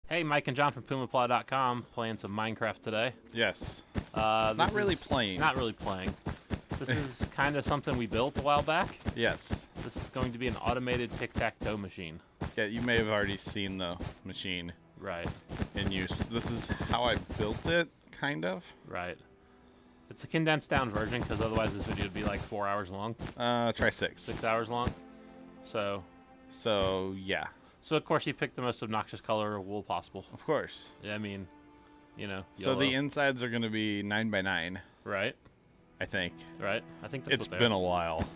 Hey, Mike and John from PumaPlaw.com playing some Minecraft today. Yes. Not Not really playing. Not really playing. This is kind of something we built a while back. Yes. This is going to be an automated Tic Tac Toe machine. Yeah, you may have already seen the machine Right. in use. This is how I built it, kind of. Right. It's a condensed down version because otherwise this video would be like 4 hours long. Try 6. 6 hours long. So yeah. So of course he picked the most obnoxious color of wool possible. Of course. Yeah, I mean, you know. So YOLO. the insides are going to be 9x9. Right. I think. Right. I think that's It's what been a while.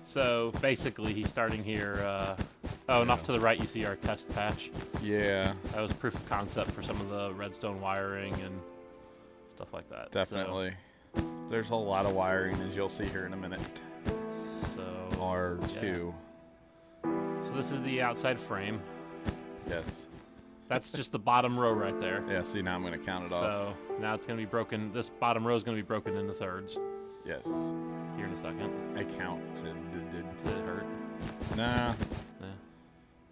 So basically he's starting here. And off to the right you see our test patch. Yeah. That was proof of concept for some of the redstone wiring and stuff like that. Definitely. There's a lot of wiring, as you'll see here in a minute. So R2. yeah. So this is the outside frame. Yes. That's just the bottom row right there. Yeah, see, now I'm going to count it off. So now it's going to be broken. This bottom row is going to be broken into thirds. Yes. Here in a second. I counted. Did it hurt? Nah. Yeah.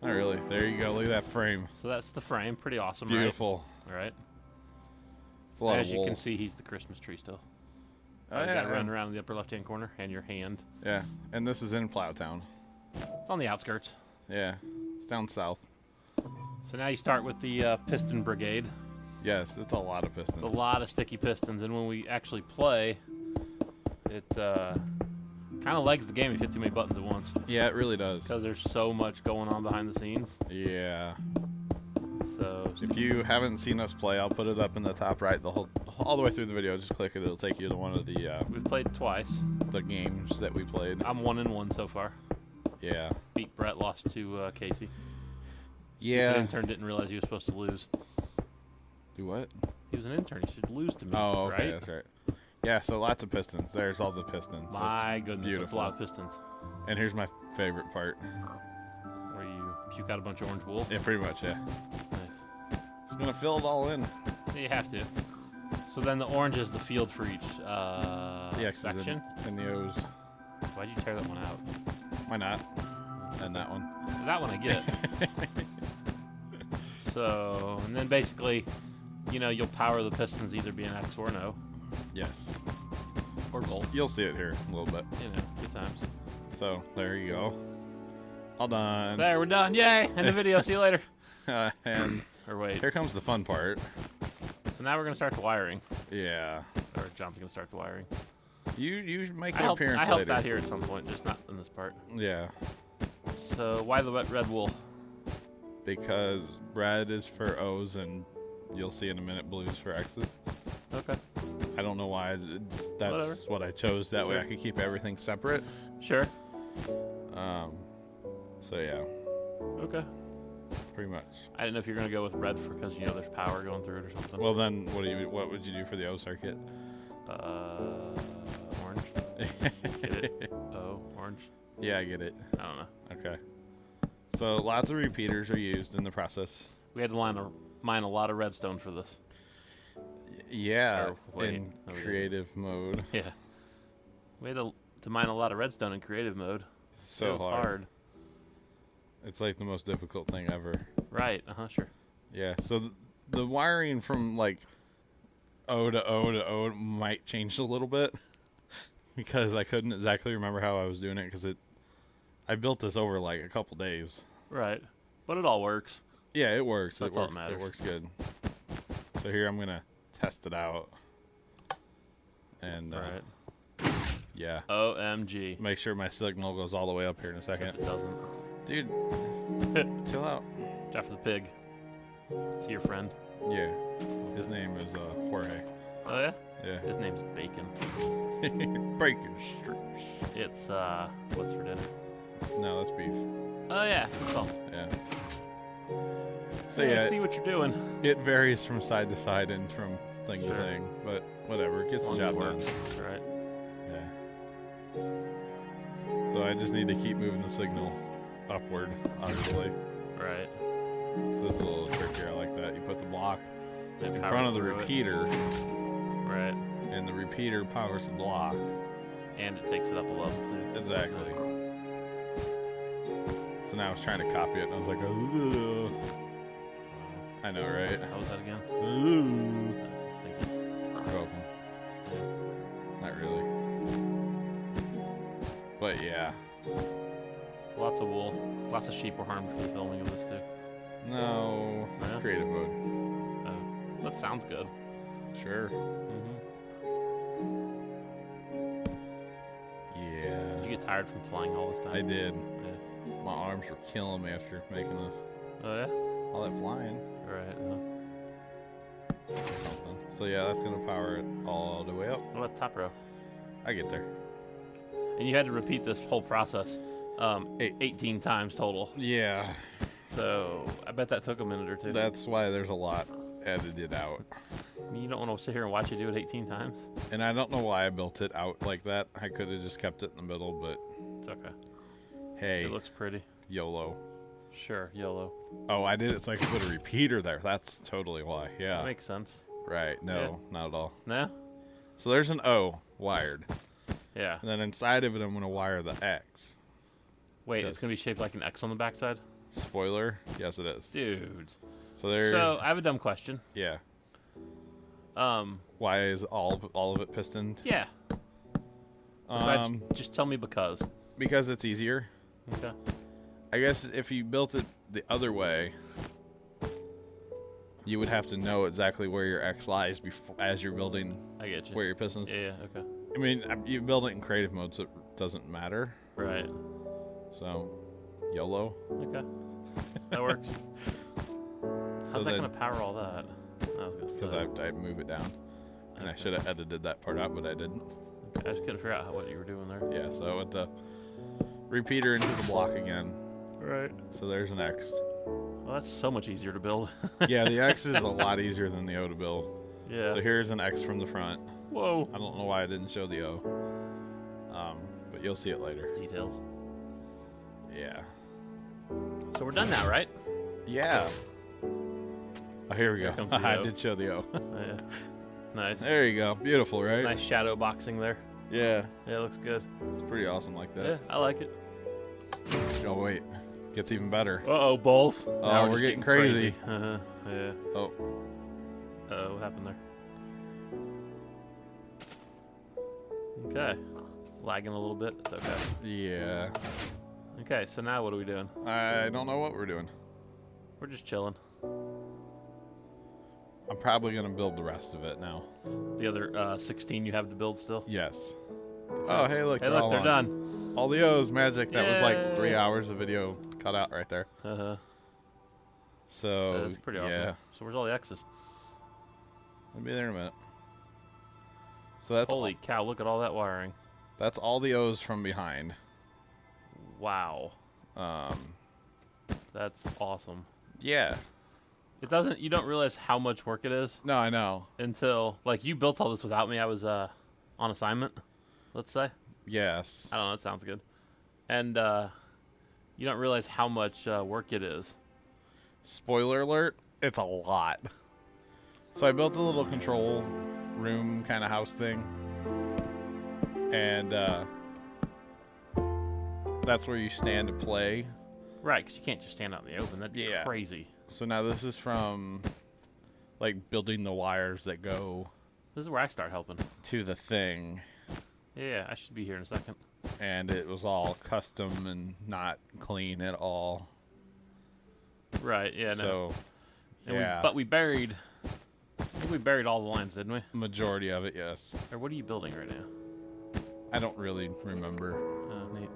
Not really. There you go. Look at that frame. So that's the frame. Pretty awesome, Beautiful. right? Right. It's a lot As of you wool. can see, he's the Christmas tree still. Oh, You yeah. got to run around in the upper left-hand corner and your hand. Yeah. And this is in Plow Town. It's on the outskirts. Yeah. It's down south. So now you start with the piston brigade. Yes, it's a lot of pistons. It's a lot of sticky pistons, and when we actually play, it kind of legs the game if you hit too many buttons at once. Yeah, it really does. Because there's so much going on behind the scenes. Yeah. So If you haven't seen us play, I'll put it up in the top right all the way through the video. Just click it. It'll take you to one of we've played twice. the games that we played. I'm 1-1 so far. Yeah. Beat Brett, lost to Casey. The Yeah. intern didn't realize he was supposed to lose. Do what? He was an intern. He should lose to me. Oh, okay. right? That's right. Yeah, so lots of pistons. There's all the pistons. So My it's goodness, beautiful. that's a lot of pistons. And here's my favorite part. Where you puke out a bunch of orange wool. Yeah, pretty much, yeah. Nice. It's going to fill it all in. Yeah, you have to. So then the orange is the field for each The X's section. and the O's. Why'd you tear that one out? Why not? And that one. That one I get. So, and then basically, you know, you'll power the pistons either be an X or an O. Yes. Or both. You'll see it here a little bit. You know, good times. So, there you go. All done. There, we're done. Yay! End the video. See you later. And Or wait. here comes the fun part. So now we're going to start the wiring. Yeah. Or John's going to start the wiring. You should make I an helped appearance out later. here at some point, just not in this part. Yeah. So why the wet red wool? Because red is for O's and you'll see in a minute blues for X's. Okay. I don't know why. That's Whatever. what I chose. That way Sure. I could keep everything separate. Sure. So yeah, Okay. pretty much. I didn't know if you're going to go with red for because, you know, there's power going through it or something. Well then, what would you do for the O circuit? Orange. Get it? Oh, orange. Yeah, I get it. I don't know. Okay. So lots of repeaters are used in the process. We had to mine a lot of redstone for this. Yeah, Or wait, in no, we creative mode. Yeah. We had to mine a lot of redstone in creative mode. So it was hard. It's like the most difficult thing ever. Right. Sure. Yeah. So the wiring from like O to O to O might change a little bit because I couldn't exactly remember how I was doing it because I built this over like a couple days. Right. But it all works. Yeah, it works. That's all that matters. It works good. So here I'm gonna test it out, and Right. yeah, OMG. make sure my signal goes all the way up here in a Except second. it doesn't. Dude, chill out. Jeff the pig. See your friend. Yeah, his name is Jorge. Oh yeah. Yeah, His name's Bacon. breaking strips. It's what's for dinner? No, that's beef. Oh yeah. Good call. Yeah. So Yeah, I yeah, see what you're doing. it varies from side to side and from thing Sure. to thing, but whatever, it gets the As long as job it done. works. Right. Yeah. So I just need to keep moving the signal upward, obviously. Right. So this is a little trick here. I like that. You put the block It in powers front of the through it. repeater, Right. and the repeater powers the block. And it takes it up a level too. Exactly. So now I was trying to copy it, and I was like, "Ugh." I know, right? How was that again? Ooh. Thank you. You're welcome. Not really. But yeah. Lots of wool. Lots of sheep were harmed for the filming of this too. No. Yeah? Creative mode. That sounds good. Sure. Yeah. Did you get tired from flying all this time? I did. Yeah. My arms were killing me after making this. Oh yeah? All that flying. Alright. So yeah, that's gonna power it all the way up. What about top row? I get there. And you had to repeat this whole process 18 times total. Yeah. So I bet that took a minute or two. That's why there's a lot edited out. I mean, you don't want to sit here and watch you do it 18 times. And I don't know why I built it out like that. I could have just kept it in the middle, but It's okay. hey, It looks pretty. YOLO. Sure, YOLO. Oh, I did it so I could put a repeater there. That's totally why. Yeah. That makes sense. Right. No, not at all. No? So there's an O wired. Yeah. And then inside of it, I'm going to wire the X. Wait, Yes. it's going to be shaped like an X on the backside? Spoiler. Yes, it is. Dude. So there's... So, I have a dumb question. Yeah. Um, Why is all of it pistoned? yeah. Just tell me because. Because it's easier. Okay. I guess if you built it the other way, you would have to know exactly where your X lies as you're building I get you. where your pistons. Yeah, okay. I mean, you build it in creative mode, so it doesn't matter. Right. So, YOLO. Okay. That works. So How's that going to power all that? Because I move it down. And I should have edited that part out, but I didn't. Okay, I just couldn't figure out what you were doing there. Yeah, so I went to repeater into the block again. Right. So there's an X. Well, that's so much easier to build. Yeah, the X is a lot easier than the O to build. Yeah. So here's an X from the front. Whoa. I don't know why I didn't show the O. But you'll see it later. Details. Yeah. So we're done now, right? Yeah. Oh, here we Here go. comes the I O. did show the O. Yeah. Nice. There you go. Beautiful, right? Nice shadow boxing there. Yeah. Yeah, it looks good. It's pretty awesome like that. Yeah, I like it. Oh, wait. Gets even better. Uh-oh, both. Oh, Now we're just getting crazy. Uh-huh. Yeah. Oh. Uh-oh, what happened there? Okay. Lagging a little bit. It's okay. Yeah. Okay, so now what are we doing? I don't know what we're doing. We're just chilling. I'm probably going to build the rest of it now. The other 16 you have to build still? Yes. Oh, hey, look. Hey, they're look, all they're on. done. All the O's, magic. That was like 3 Yay. hours of video cut out right there. Uh-huh. So, That's pretty awesome. yeah. So where's all the X's? I'll be there in a minute. So that's Holy cow, look at all that wiring. that's all the O's from behind. Wow. That's awesome. Yeah. It doesn't, you don't realize how much work it is No, I know. until, like, you built all this without me. I was on assignment, let's say. Yes. I don't know, that sounds good. And you don't realize how much work it is. Spoiler alert, it's a lot. So I built a little control room kind of house thing. And that's where you stand to play. Right, because you can't just stand out in the open. That'd be Yeah. crazy. So now this is from like building the wires that go This is where I start helping. to the thing. Yeah, I should be here in a second. And it was all custom and not clean at all. Right, yeah, no. So, And yeah. but we buried, I think we buried all the lines, didn't we? Majority of it, yes. Or what are you building right now? I don't really remember. Oh, neat.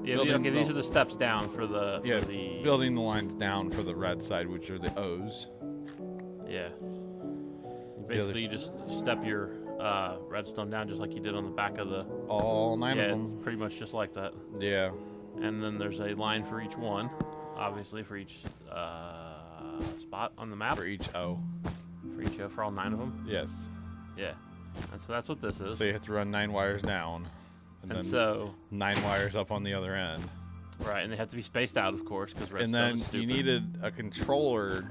Yeah, Building okay, these the- are the steps down for the... Yeah, for the, building the lines down for the red side, which are the O's. Yeah. The Basically, you just step your redstone down just like you did on the back of the... All 9 yeah, of it's them. pretty much just like that. Yeah. And then there's a line for each one, obviously, for each spot on the map. For each O. For all 9 of them. Yes. Yeah. And so that's what this is. So you have to run 9 wires down. And And then so, 9 wires up on the other end. right, and they have to be spaced out, of course, because redstone And then is stupid. you needed a controller.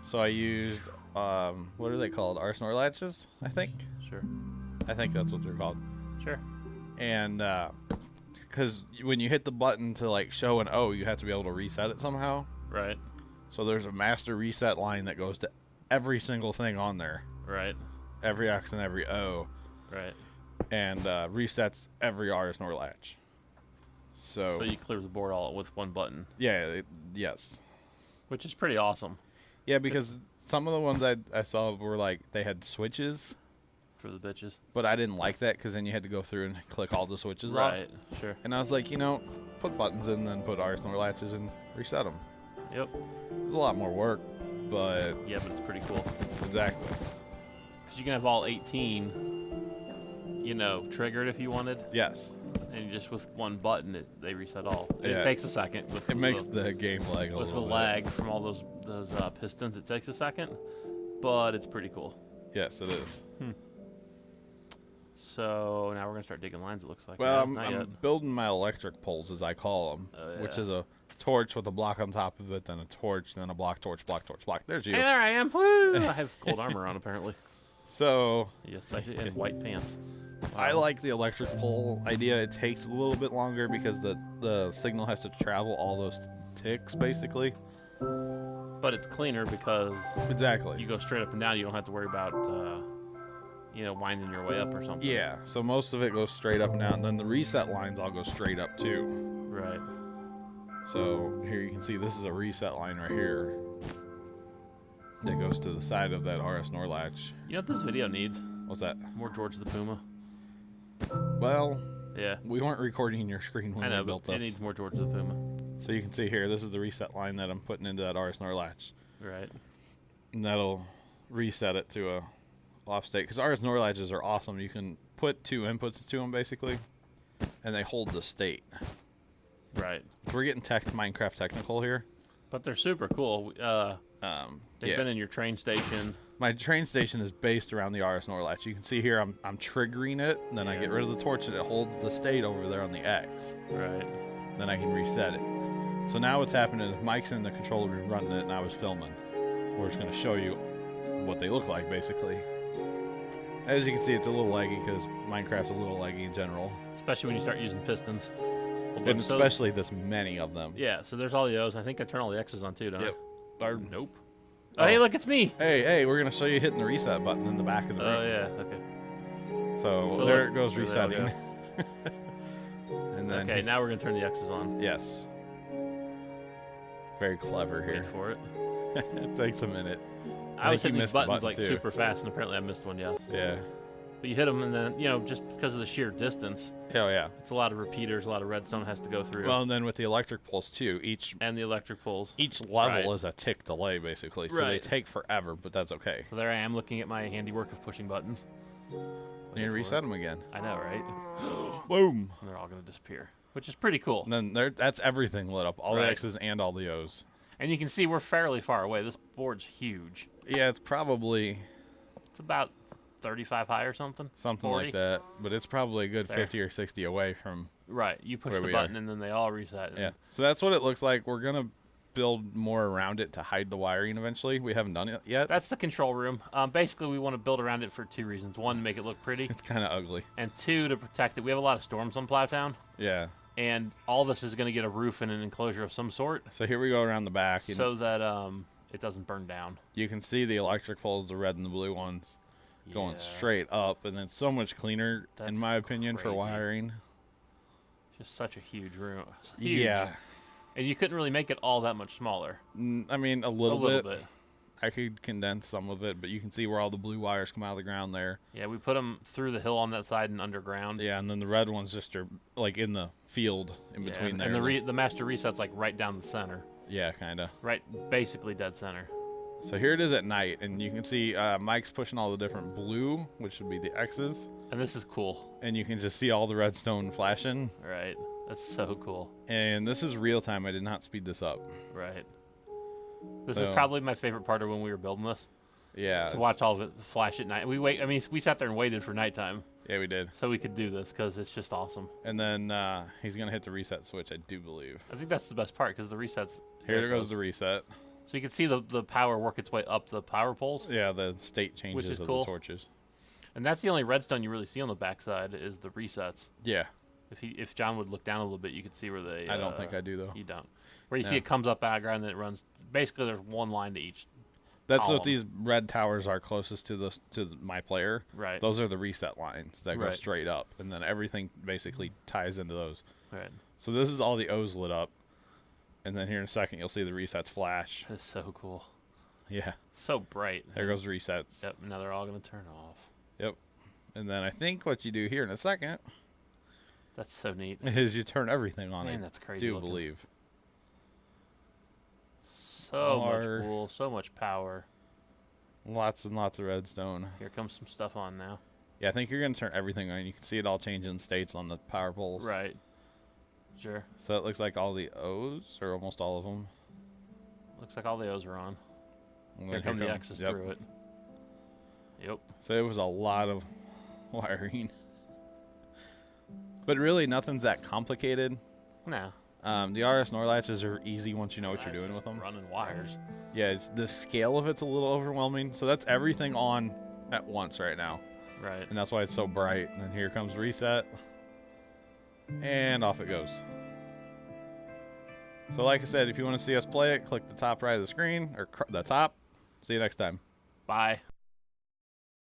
So I used, what are they called? Arsenal latches, I think? Sure. I think that's what they're called. Sure. And because when you hit the button to like show an O, you have to be able to reset it somehow. Right. So there's a master reset line that goes to every single thing on there. Right. Every X and every O. Right. And resets every RS nor latch. So you clear the board all with one button. Yeah, yes. Which is pretty awesome. Yeah, because some of the ones I saw were like, they had switches. For the bitches. But I didn't like that because then you had to go through and click all the switches off. Right, sure. And I was like, put buttons in, then put RS nor latches and reset them. Yep. It was a lot more work, but... Yeah, but it's pretty cool. Exactly. Because you can have all 18, triggered if you wanted. Yes. And just with one button, they reset all. Yeah. It takes a second. It makes the game lag a little bit. With the lag from all those pistons, it takes a second. But it's pretty cool. Yes, it is. So now we're going to start digging lines, it looks like. Well, no, I'm building my electric poles, as I call them, which is a torch with a block on top of it, then a torch, then a block, torch, block, torch, block. There's you. Hey, there I am. Woo! I have gold armor on, apparently. So... Yes, I do. And white pants. I like the electric pole idea. It takes a little bit longer because the signal has to travel all those ticks, basically. But it's cleaner because... Exactly. You go straight up and down. You don't have to worry about... winding your way up or something. Yeah, so most of it goes straight up and down. And then the reset lines all go straight up too. Right. So here you can see this is a reset line right here. That goes to the side of that RS nor latch. You know what this video needs? What's that? More George the Puma. Well, yeah. We weren't recording your screen when we built this. It needs more George the Puma. So you can see here, this is the reset line that I'm putting into that RS nor latch. Right. And that'll reset it to a off state, because RS nor latches are awesome. You can put 2 inputs to them basically, and they hold the state. Right. We're getting Minecraft technical here, but they're super cool. They've been in your train station. My train station is based around the RS nor latch. You can see here I'm triggering it, and then I get rid of the torch, and it holds the state over there on the X. Right. Then I can reset it. So now what's happening is Mike's in the control room running it, and I was filming. We're just going to show you what they look like basically. As you can see, it's a little laggy because Minecraft's a little laggy in general. Especially when you start using pistons. And especially this many of them. Yeah, so there's all the O's. I think I turn all the X's on too, don't I? Nope. Oh, hey, look, it's me! Hey, we're going to show you hitting the reset button in the back of the room. Oh, yeah, okay. So there it goes resetting. And then okay, now we're going to turn the X's on. Yes. Very clever here. Wait for it. It takes a minute. I was hitting these buttons like super fast, and apparently I missed one, yes. Yeah. But you hit them, and then, just because of the sheer distance. Oh, yeah. It's a lot of repeaters, a lot of redstone has to go through. Well, and then with the electric poles, too. And the electric poles. Each level is a tick delay, basically. So they take forever, but that's okay. So there I am looking at my handiwork of pushing buttons. You reset them again. I know, right? Boom. And they're all going to disappear, which is pretty cool. And then that's everything lit up. All the X's and all the O's. And you can see we're fairly far away. This board's huge. Yeah, it's probably... It's about 35 high or something. Something 40. like that. But it's probably a good 50 or 60 away from... Right. You push the button and then they all reset. Yeah. So that's what it looks like. We're going to build more around it to hide the wiring eventually. We haven't done it yet. That's the control room. Basically, we want to build around it for 2 reasons. 1, to make it look pretty. It's kind of ugly. And 2, to protect it. We have a lot of storms on Plow Town. Yeah. And all this is going to get a roof and an enclosure of some sort. So here we go around the back. So that it doesn't burn down. You can see the electric poles, the red and the blue ones, going straight up. And it's so much cleaner, in my opinion, for wiring. Just such a huge room. Huge. Yeah. And you couldn't really make it all that much smaller. I mean, a little bit. I could condense some of it, but you can see where all the blue wires come out of the ground there. Yeah, we put them through the hill on that side and underground. Yeah, and then the red ones just are like in the field in between there. And the master reset's like right down the center. Yeah, kind of. Right, basically dead center. So here it is at night, and you can see Mike's pushing all the different blue, which would be the X's. And this is cool. And you can just see all the redstone flashing. Right. That's so cool. And this is real time. I did not speed this up. Right. This is probably my favorite part of when we were building this. Yeah. To watch all of it flash at night. We sat there and waited for nighttime. Yeah, we did. So we could do this because it's just awesome. And then he's going to hit the reset switch, I do believe. I think that's the best part because the resets... Here goes the reset. So you can see the power work its way up the power poles. Yeah, the state changes of the torches. And that's the only redstone you really see on the backside is the resets. Yeah. If John would look down a little bit, you could see where they. I don't think I do though. You don't. Where you No. see it comes up out of ground, and then it runs. Basically, there's one line to each. That's column. what these red towers are closest to my player. Right. Those are the reset lines that go Right. straight up, and then everything basically ties into those. Right. So this is all the O's lit up, and then here in a second you'll see the resets flash. That's so cool. Yeah, So bright. there goes resets. Yep. Now they're all gonna turn off. Yep. And then I think what you do here in a second That's so neat. is you turn everything on. Man, I that's crazy. do looking. believe. So Power. much wool, so much power. Lots and lots of redstone. Here comes some stuff on now. Yeah, I think you're gonna turn everything on. You can see it all changing states on the power poles. Right. Sure. So it looks like all the O's, or almost all of them. Looks like all the O's are on. And Here then come the X's yep. through it. Yep. So it was a lot of wiring. But really, nothing's that complicated. Now. The RS NOR latches are easy once you know what you're doing with them. Running wires. Yeah, the scale of it's a little overwhelming. So that's everything on at once right now. Right. And that's why it's so bright. And then here comes reset. And off it goes. So like I said, if you want to see us play it, click the top right of the screen, or the top. See you next time. Bye.